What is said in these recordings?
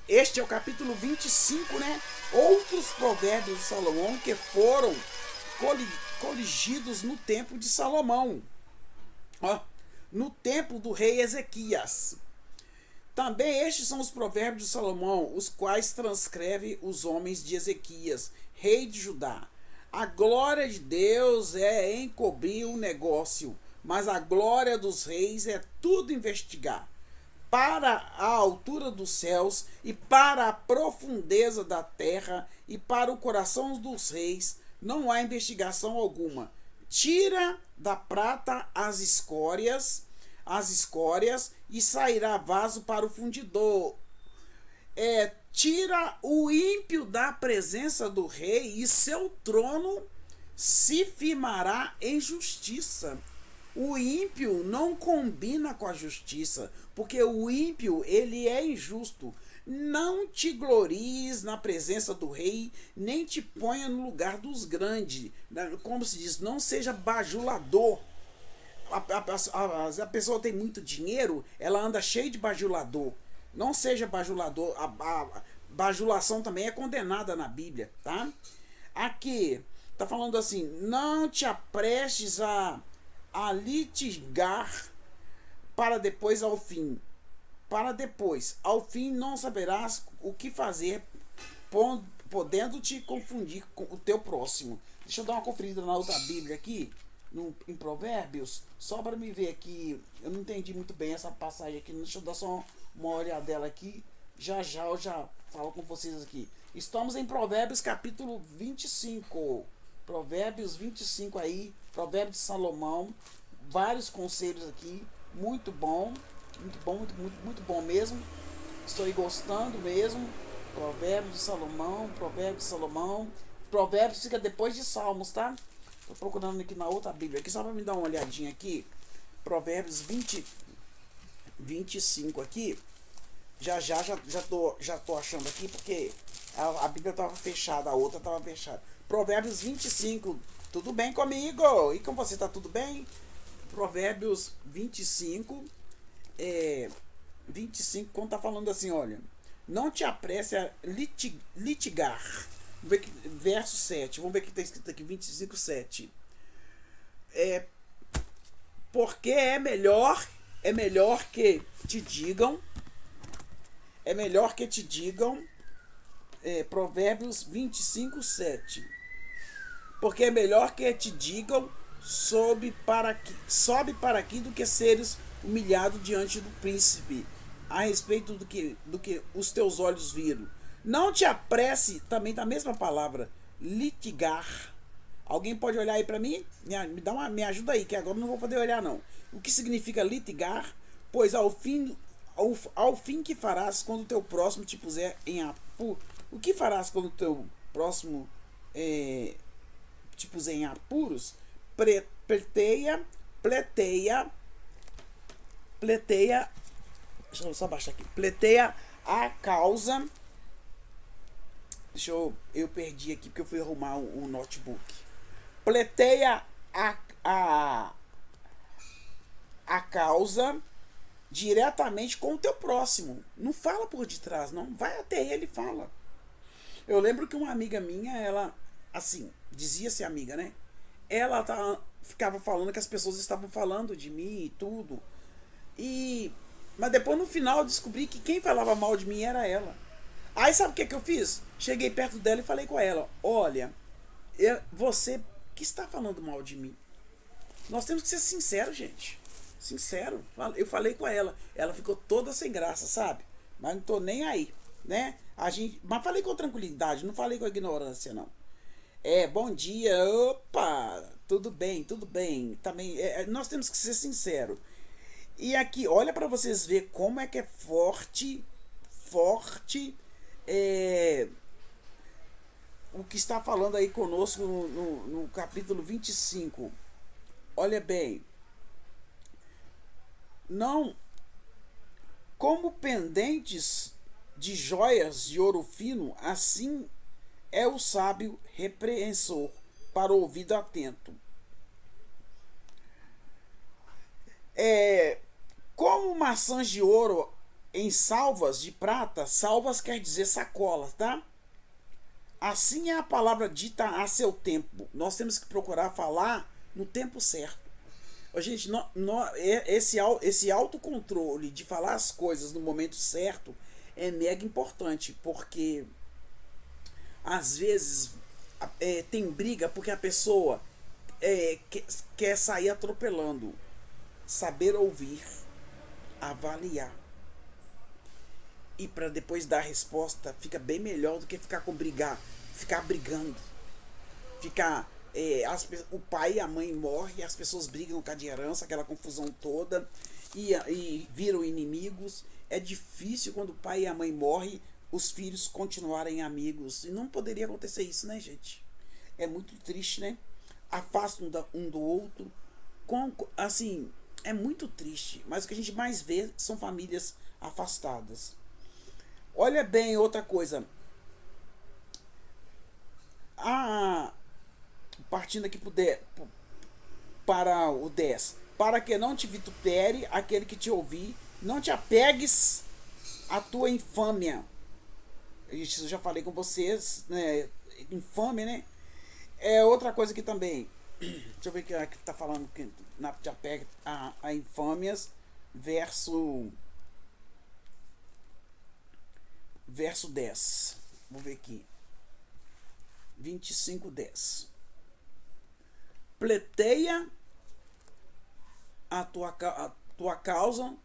Este é o capítulo 25, né? Outros provérbios de Salomão que foram coligidos no tempo de Salomão. Ó, no tempo do rei Ezequias. Também estes são os provérbios de Salomão, os quais transcreve os homens de Ezequias, rei de Judá. A glória de Deus é encobrir o negócio, mas a glória dos reis é tudo investigar. Para a altura dos céus e para a profundeza da terra e para o coração dos reis não há investigação alguma. Tira da prata as escórias e sairá vaso para o fundidor. Tira o ímpio da presença do rei e seu trono se firmará em justiça. O ímpio não combina com a justiça, porque o ímpio ele é injusto. Não te glories na presença do rei, nem te ponha no lugar dos grandes. Como se diz, não seja bajulador. A pessoa tem muito dinheiro, ela anda cheia de bajulador. Não seja bajulador. A bajulação também é condenada na Bíblia, tá? Aqui, tá falando assim, não te aprestes a litigar para depois ao fim. Para depois, ao fim não saberás o que fazer, podendo te confundir com o teu próximo. Deixa eu dar uma conferida na outra Bíblia aqui, em Provérbios, só para me ver aqui. Eu não entendi muito bem essa passagem aqui. Deixa eu dar só uma olhadela aqui. Já eu já falo com vocês aqui. Estamos em Provérbios capítulo 25. Provérbios 25 aí, Provérbios de Salomão, vários conselhos aqui, muito bom, muito bom mesmo. Estou gostando mesmo. Provérbios de Salomão, Provérbios de Salomão. Provérbios fica depois de Salmos, tá? Tô procurando aqui na outra Bíblia aqui, só para me dar uma olhadinha aqui. Provérbios 25 aqui. Já tô achando aqui, porque a Bíblia estava fechada, a outra estava fechada. Provérbios 25, tudo bem comigo? E com você, tá tudo bem? Provérbios 25, 25, quando tá falando assim, olha, não te apresse a litigar. Vamos ver que, verso 7, vamos ver o que está escrito aqui, 25, 7. Porque é melhor que te digam, Provérbios 25, 7. Porque é melhor que te digam, sobe para aqui do que seres humilhado diante do príncipe, a respeito do que os teus olhos viram. Não te apresse, também da mesma palavra, litigar. Alguém pode olhar aí para mim? Me ajuda aí, que agora não vou poder olhar não. O que significa litigar? Pois ao fim que farás quando o teu próximo te puser em apuros. O que farás quando o teu próximo te puser em apuros? Pleiteia. Deixa eu só baixar aqui. Pleiteia a causa. Eu perdi aqui porque eu fui arrumar o notebook. Pleiteia a causa diretamente com o teu próximo. Não fala por detrás, não. Vai até ele e fala. Eu lembro que uma amiga minha, ela, assim, dizia-se amiga, né? Ela ficava falando que as pessoas estavam falando de mim e tudo. Mas depois no final eu descobri que quem falava mal de mim era ela. Aí sabe o que eu fiz? Cheguei perto dela e falei com ela: olha, você que está falando mal de mim. Nós temos que ser sinceros, gente. Sincero. Eu falei com ela. Ela ficou toda sem graça, sabe? Mas não tô nem aí, né? Mas falei com tranquilidade, não falei com ignorância, não. Bom dia, opa, tudo bem. Também, nós temos que ser sinceros. E aqui, olha para vocês ver como é que é forte, o que está falando aí conosco no capítulo 25. Olha bem, não como pendentes de joias de ouro fino, assim é o sábio repreensor para o ouvido atento. Como maçãs de ouro em salvas de prata. Salvas quer dizer sacolas, tá? Assim é a palavra dita a seu tempo. Nós temos que procurar falar no tempo certo. Gente, esse autocontrole de falar as coisas no momento certo é mega importante, porque às vezes tem briga porque a pessoa quer sair atropelando. Saber ouvir, avaliar e para depois dar a resposta fica bem melhor do que ficar brigando, ficar o pai e a mãe morrem, as pessoas brigam com a de herança, aquela confusão toda, e viram inimigos. É difícil quando o pai e a mãe morrem, os filhos continuarem amigos. E não poderia acontecer isso, né, gente? É muito triste, né? Afastam um do outro. Assim, é muito triste. Mas o que a gente mais vê são famílias afastadas. Olha bem, outra coisa. Partindo aqui para o 10. Para que não te vitupere aquele que te ouvir, não te apegues à tua infâmia. Isso eu já falei com vocês, né? Infâmia, né? É outra coisa que também. Deixa eu ver o que está falando. Que te apega a infâmias. Verso 10. Vamos ver aqui. 25:10. Pleiteia a tua causa,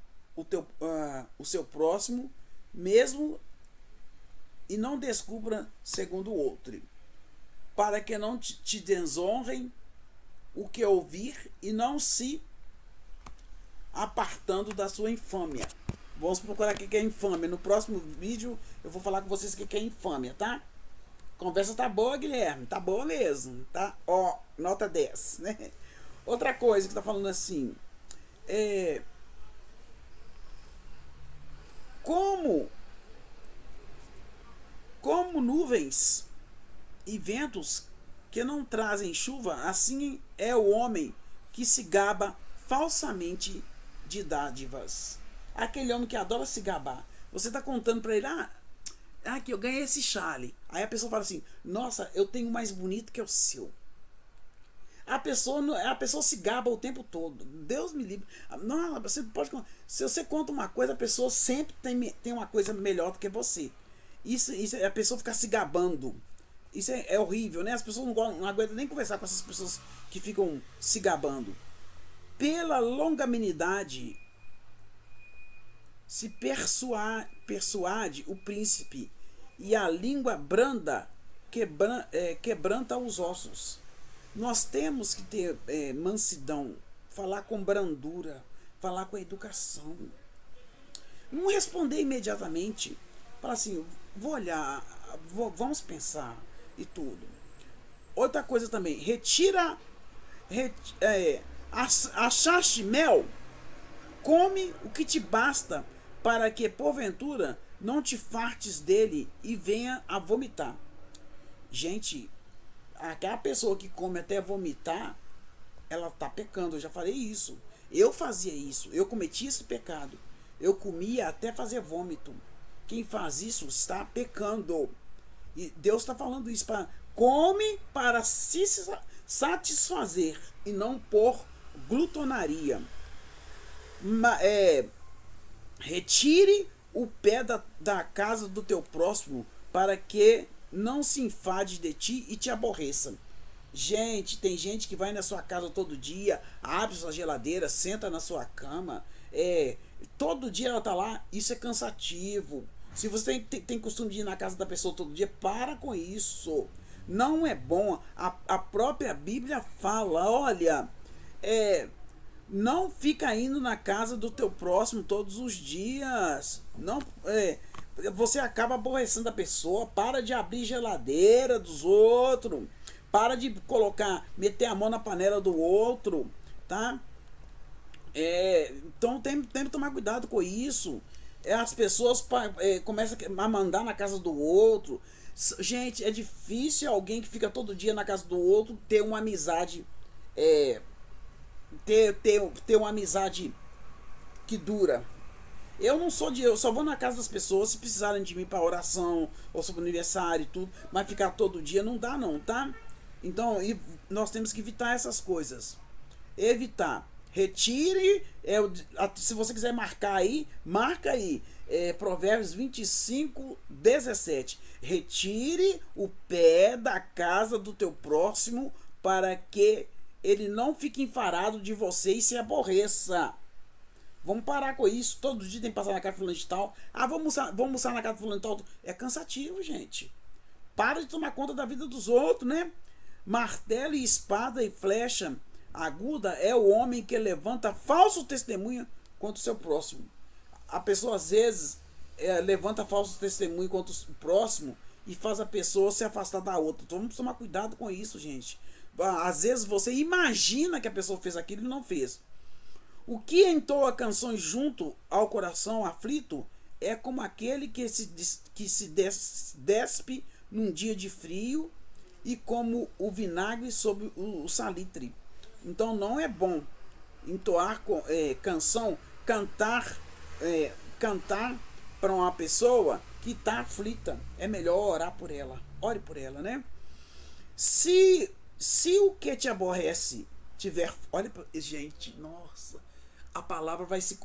o seu próximo, mesmo e não descubra segundo o outro, para que não te desonrem o que ouvir e não se apartando da sua infâmia. Vamos procurar o que é infâmia. No próximo vídeo eu vou falar com vocês o que é infâmia, tá? Conversa tá boa, Guilherme. Tá boa mesmo, tá? Ó, nota 10, né? Outra coisa que tá falando assim. Como nuvens e ventos que não trazem chuva, assim é o homem que se gaba falsamente de dádivas. Aquele homem que adora se gabar. Você tá contando pra ele, que eu ganhei esse chale. Aí a pessoa fala assim, nossa, eu tenho mais bonito que o seu. A pessoa se gaba o tempo todo. Deus me livre. Não, você pode. Se você conta uma coisa, a pessoa sempre tem uma coisa melhor do que você. Isso é a pessoa ficar se gabando. Isso é horrível, né? As pessoas não aguentam nem conversar com essas pessoas que ficam se gabando. Pela longanimidade se persuade o príncipe, e a língua branda quebranta os ossos. Nós temos que ter mansidão, falar com brandura, falar com educação. Não responder imediatamente. Falar assim, vou olhar, vamos pensar e tudo. Outra coisa também, achaste mel, come o que te basta, para que porventura não te fartes dele e venha a vomitar. Gente, aquela pessoa que come até vomitar, ela está pecando. Eu já falei isso. Eu fazia isso. Eu cometi esse pecado. Eu comia até fazer vômito. Quem faz isso está pecando. E Deus está falando isso. Come para se satisfazer e não por glutonaria. Retire o pé da casa do teu próximo, para que não se enfade de ti e te aborreça. Gente, tem gente que vai na sua casa todo dia, abre sua geladeira, senta na sua cama, todo dia ela tá lá. Isso é cansativo. Se você tem costume de ir na casa da pessoa todo dia, para com isso. Não é bom. A própria Bíblia fala, olha, não fica indo na casa do teu próximo todos os dias. Não, você acaba aborrecendo a pessoa. Para de abrir geladeira dos outros. Para de meter a mão na panela do outro, tá? Então tem que tomar cuidado com isso. As pessoas começam a mandar na casa do outro. Gente, é difícil alguém que fica todo dia na casa do outro ter uma amizade, ter uma amizade que dura. Eu só vou na casa das pessoas se precisarem de mim para oração, ou sobre aniversário e tudo, mas ficar todo dia não dá não, tá? Então, nós temos que evitar essas coisas. Evitar. Retire, se você quiser marcar aí, marca aí. Provérbios 25:17. Retire o pé da casa do teu próximo para que ele não fique enfarado de você e se aborreça. Vamos parar com isso. Todo dia tem que passar na casa de fulano de tal. Ah, vamos almoçar na casa de fulano de tal. É cansativo, gente. Para de tomar conta da vida dos outros, né? Martelo e espada e flecha aguda é o homem que levanta falso testemunho contra o seu próximo. A pessoa às vezes levanta falso testemunho contra o próximo e faz a pessoa se afastar da outra. Então vamos tomar cuidado com isso, gente. Às vezes você imagina que a pessoa fez aquilo e não fez. O que entoa canções junto ao coração aflito é como aquele que se despe num dia de frio e como o vinagre sobre o salitre. Então não é bom entoar canção, cantar para uma pessoa que está aflita. É melhor orar por ela. Ore por ela, né? Se o que te aborrece tiver... Olha, gente, nossa, a palavra vai se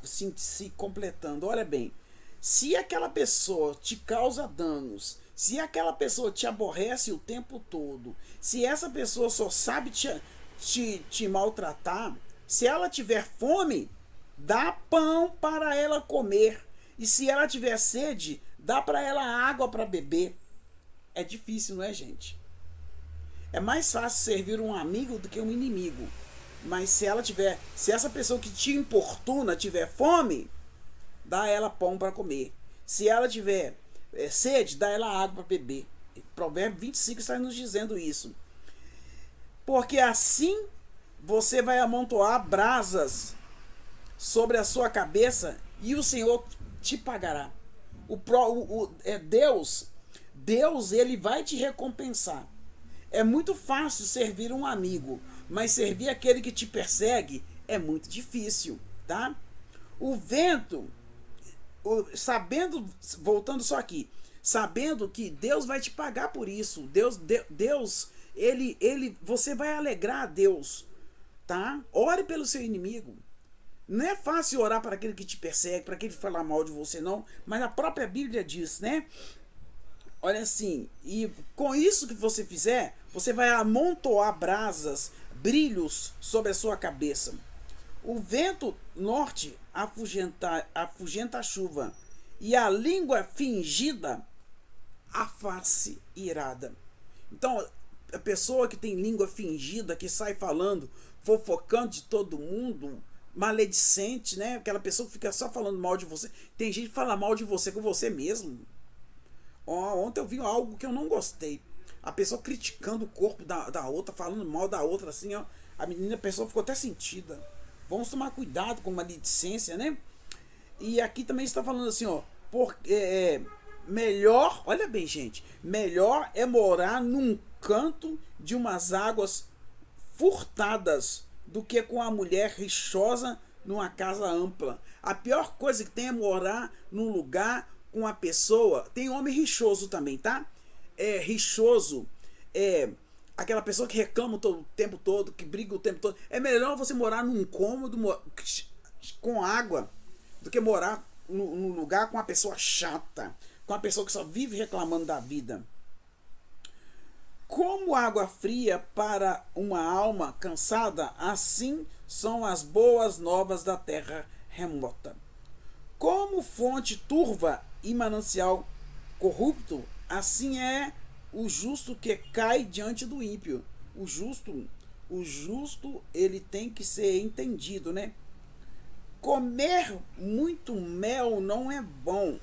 completando. Olha bem, se aquela pessoa te causa danos, se aquela pessoa te aborrece o tempo todo, se essa pessoa só sabe te maltratar, se ela tiver fome, dá pão para ela comer. E se ela tiver sede, dá para ela água para beber. É difícil, não é, gente? É mais fácil servir um amigo do que um inimigo. Mas se essa pessoa que te importuna tiver fome, dá ela pão para comer. Se ela tiver sede, dá ela água para beber. Provérbio 25 está nos dizendo isso. Porque assim você vai amontoar brasas sobre a sua cabeça e o Senhor te pagará. Deus, ele vai te recompensar. É muito fácil servir um amigo, mas servir aquele que te persegue é muito difícil, tá? O vento, voltando só aqui, sabendo que Deus vai te pagar por isso. Deus, você vai alegrar a Deus, tá? Ore pelo seu inimigo. Não é fácil orar para aquele que te persegue, para aquele que fala mal de você, não. Mas a própria Bíblia diz, né? Olha assim, e com isso que você fizer, você vai amontoar brasas, brilhos sobre a sua cabeça. O vento norte afugenta a chuva, e a língua fingida, a face irada. Então, a pessoa que tem língua fingida, que sai falando, fofocando de todo mundo, maledicente, né? Aquela pessoa que fica só falando mal de você. Tem gente que fala mal de você com você mesmo. Ontem eu vi algo que eu não gostei. A pessoa criticando o corpo da outra, falando mal da outra, assim, ó. A pessoa ficou até sentida. Vamos tomar cuidado com maledicência, né? E aqui também está falando assim, ó. Melhor, olha bem, gente. Melhor é morar num canto de umas águas furtadas do que com a mulher rixosa numa casa ampla. A pior coisa que tem é morar num lugar com uma pessoa. Tem homem rixoso também, tá? Rixoso aquela pessoa que reclama o tempo todo, que briga o tempo todo. É melhor você morar num cômodo com água do que morar num lugar com uma pessoa chata, com uma pessoa que só vive reclamando da vida. Como água fria para uma alma cansada, assim são as boas novas da terra remota. Como fonte turva e manancial corrupto, assim é o justo que cai diante do ímpio. O justo, ele tem que ser entendido, né? Comer muito mel não é bom.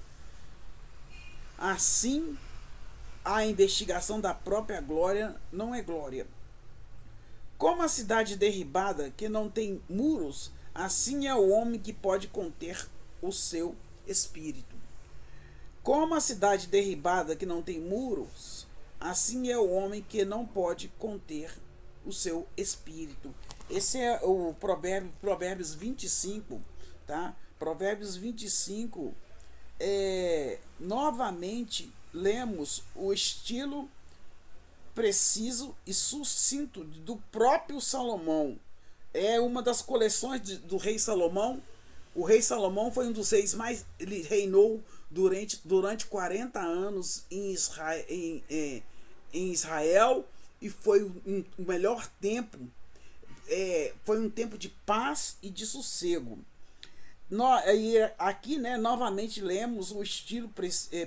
Assim, a investigação da própria glória não é glória. Como a cidade derribada que não tem muros, assim é o homem que pode conter o seu espírito. Como a cidade derribada que não tem muros, assim é o homem que não pode conter o seu espírito. Esse é o Provérbios 25, tá? Provérbios 25, novamente lemos o estilo preciso e sucinto do próprio Salomão. É uma das coleções do rei Salomão. O rei Salomão foi um dos reis mais... Ele reinou durante 40 anos em Israel, e foi o melhor tempo. Foi um tempo de paz e de sossego. Aqui, né, novamente lemos o estilo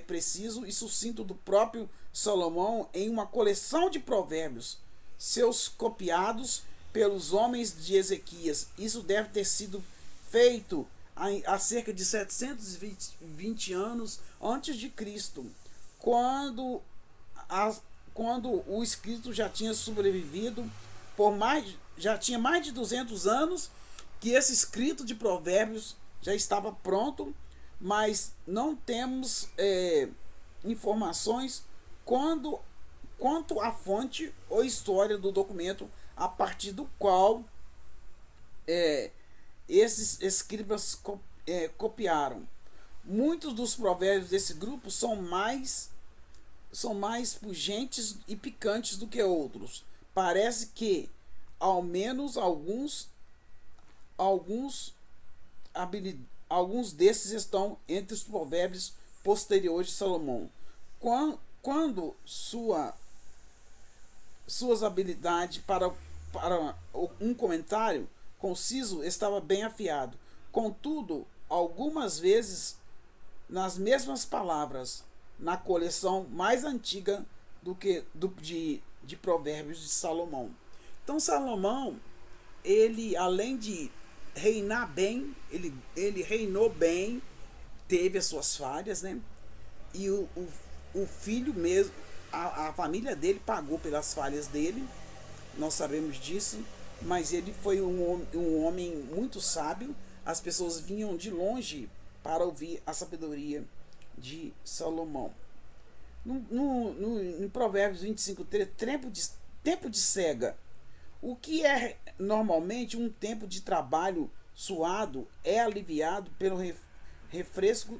preciso e sucinto do próprio Salomão em uma coleção de provérbios, seus copiados pelos homens de Ezequias. Isso deve ter sido feito há cerca de 720 anos antes de Cristo, quando o escrito já tinha sobrevivido já tinha mais de 200 anos que esse escrito de provérbios já estava pronto, mas não temos informações quanto à fonte ou história do documento a partir do qual esses escribas copiaram. Muitos dos provérbios desse grupo são mais pungentes e picantes do que outros. Parece que ao menos alguns desses estão entre os provérbios posteriores de Salomão. Quando suas habilidades para um comentário conciso estava bem afiado. Contudo, algumas vezes nas mesmas palavras, na coleção mais antiga de provérbios de Salomão. Então Salomão, ele além de reinar bem, ele reinou bem, teve as suas falhas, né? E o filho mesmo, a família dele pagou pelas falhas dele, nós sabemos disso, mas ele foi um homem muito sábio. As pessoas vinham de longe para ouvir a sabedoria de Salomão. No Provérbios 25:3, tempo de cega. O que é normalmente um tempo de trabalho suado é aliviado pelo refresco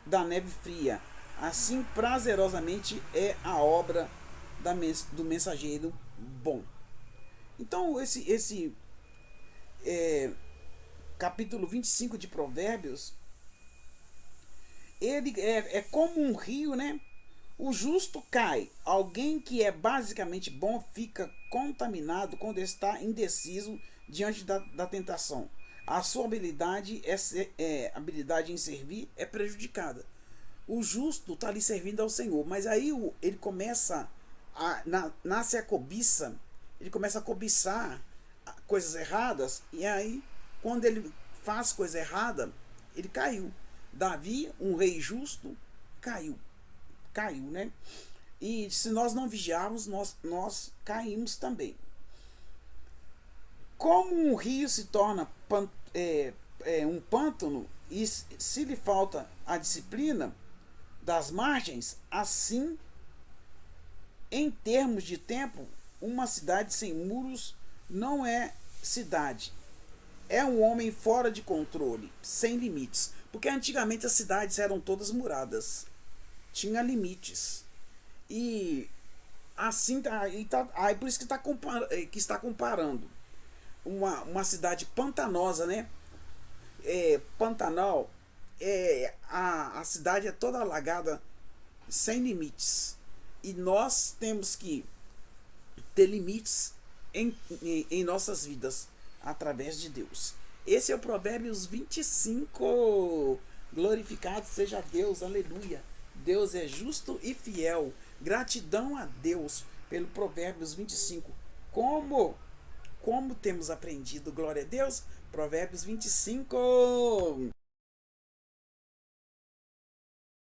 da neve fria. Assim, prazerosamente é a obra do mensageiro bom. Então, esse capítulo 25 de Provérbios, ele é como um rio, né? O justo cai. Alguém que é basicamente bom fica contaminado quando está indeciso diante da tentação. A sua habilidade em servir é prejudicada. O justo está ali servindo ao Senhor, mas aí ele começa nasce a cobiça, ele começa a cobiçar coisas erradas, e aí quando ele faz coisa errada, ele caiu. Davi, um rei justo, caiu, né? E se nós não vigiarmos, nós caímos também. Como um rio se torna um pântano, e se lhe falta a disciplina das margens, assim, em termos de tempo, uma cidade sem muros não é cidade. É um homem fora de controle, sem limites. Porque antigamente as cidades eram todas muradas, tinha limites. E assim aí por isso que está comparando uma cidade pantanosa, né? Pantanal, a cidade é toda alagada, sem limites. E nós temos que ter limites em nossas vidas através de Deus. Esse é o Provérbios 25. Glorificado seja Deus, aleluia. Deus é justo e fiel. Gratidão a Deus pelo Provérbios 25. Como temos aprendido, glória a Deus. Provérbios 25.